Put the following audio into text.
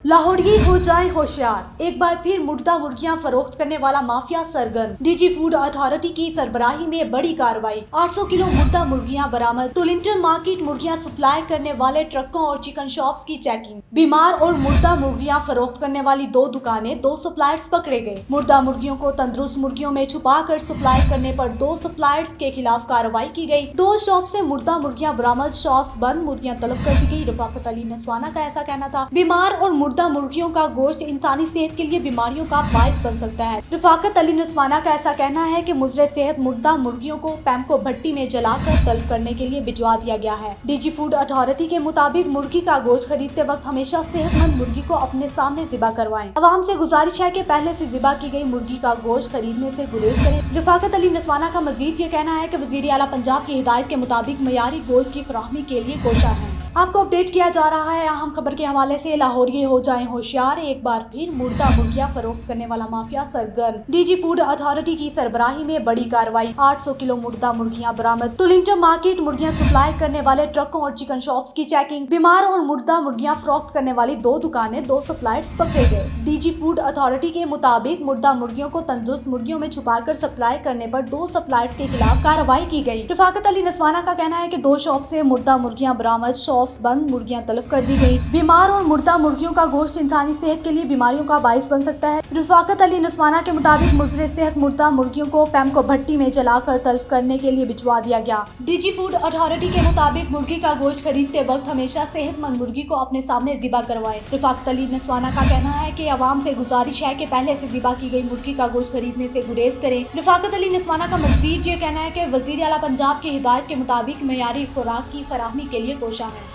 लाहौरी हो जाए होशियार, एक बार फिर मुर्दा मुर्गियां फरोख्त करने वाला माफिया सरगर्म। डीजी फूड अथॉरिटी की सरबराही में बड़ी कार्रवाई, 800 किलो मुर्दा मुर्गियां बरामद। टुलिंटन मार्केट मुर्गियां सप्लाई करने वाले ट्रकों और चिकन शॉप्स की चेकिंग। बीमार और मुर्दा मुर्गियां फरोख्त करने वाली 2 दुकानें, 2 सप्लायर्स पकड़े गए। मुर्दा मुर्गियों को तंदुरुस्त मुर्गियों में छुपा कर सप्लाई करने पर 2 सप्लायर्स के खिलाफ कार्रवाई की गई। 2 शॉप से मुर्दा मुर्गियां बरामद, शॉप्स बंद, मुर्गियां तलब कर दी गई। रफाकत अली नसवाना का ऐसा कहना था, बीमार और मुर्दा मुर्गियों का गोश्त इंसानी सेहत के लिए बीमारियों का बायस बन सकता है। रफाकत अली नसवाना का ऐसा कहना है कि मुजरे सेहत मुर्दा मुर्गियों को पैमको भट्टी में जलाकर तलब करने के लिए भिजवा दिया गया है। डीजी फूड अथॉरिटी के मुताबिक मुर्गी का गोश्त खरीदते वक्त हमेशा सेहतमंद मुर्गी को अपने सामने ज़िबा करवाएं। अवाम से गुजारिश है कि पहले से ज़िबा की गई मुर्गी का गोश्त खरीदने से गुरेज करें। रफाकत अली नसवाना का मजीद ये कहना है कि वज़ीर आला पंजाब की हिदायत के मुताबिक मयारी गोश्त की फराहमी के लिए कोशा है। आपको अपडेट किया जा रहा है अहम खबर के हवाले से। लाहौरी हो जाएं होशियार, एक बार फिर मुर्दा मुर्गियां फरोख्त करने वाला माफिया सरगर्म। डीजी फूड अथॉरिटी की सरबराही में बड़ी कार्रवाई, 800 किलो मुर्दा मुर्गियां बरामद। टुलिंटन मार्केट मुर्गियां सप्लाई करने वाले ट्रकों और चिकन शॉप्स की चेकिंग। बीमार और मुर्दा मुर्गियां फरोख्त करने वाली 2 दुकानें, 2 सप्लायर्स पकड़े गए। डीजी फूड अथॉरिटी के मुताबिक मुर्दा मुर्गियों को तंदुरुस्त मुर्गियों में छुपाकर सप्लाई करने पर 2 सप्लायर्स के खिलाफ कार्रवाई की गई। रफाकत अली नसवाना का कहना है कि 2 शॉप से मुर्दा मुर्गियां बरामद, शॉप्स बंद, मुर्गियां तलब कर दी गई। बीमार और मुर्दा मुर्गियों का गोश्त इंसानी सेहत के लिए बीमारियों का बायस बन सकता है। रफाकत अली नसवाना के मुताबिक मुजरे सेहत मुर्दा मुर्गियों को पैमको भट्टी में जलाकर तलब करने के लिए भिजवा दिया गया। डीजी फूड अथॉरिटी के मुताबिक मुर्गी का गोश्त खरीदते वक्त हमेशा सेहतमंद मुर्गी को अपने सामने ज़िबा करवाएं। रफाकत अली नसवाना का कहना है कि अवाम से गुजारिश है कि पहले से ज़िबा की गई मुर्गी का गोश्त खरीदने से गुरेज करें। रफाकत अली नसवाना का मजीद ये कहना है कि वज़ीर आला पंजाब की हिदायत के मुताबिक मयारी खुराक की फराहमी के लिए कोशा है।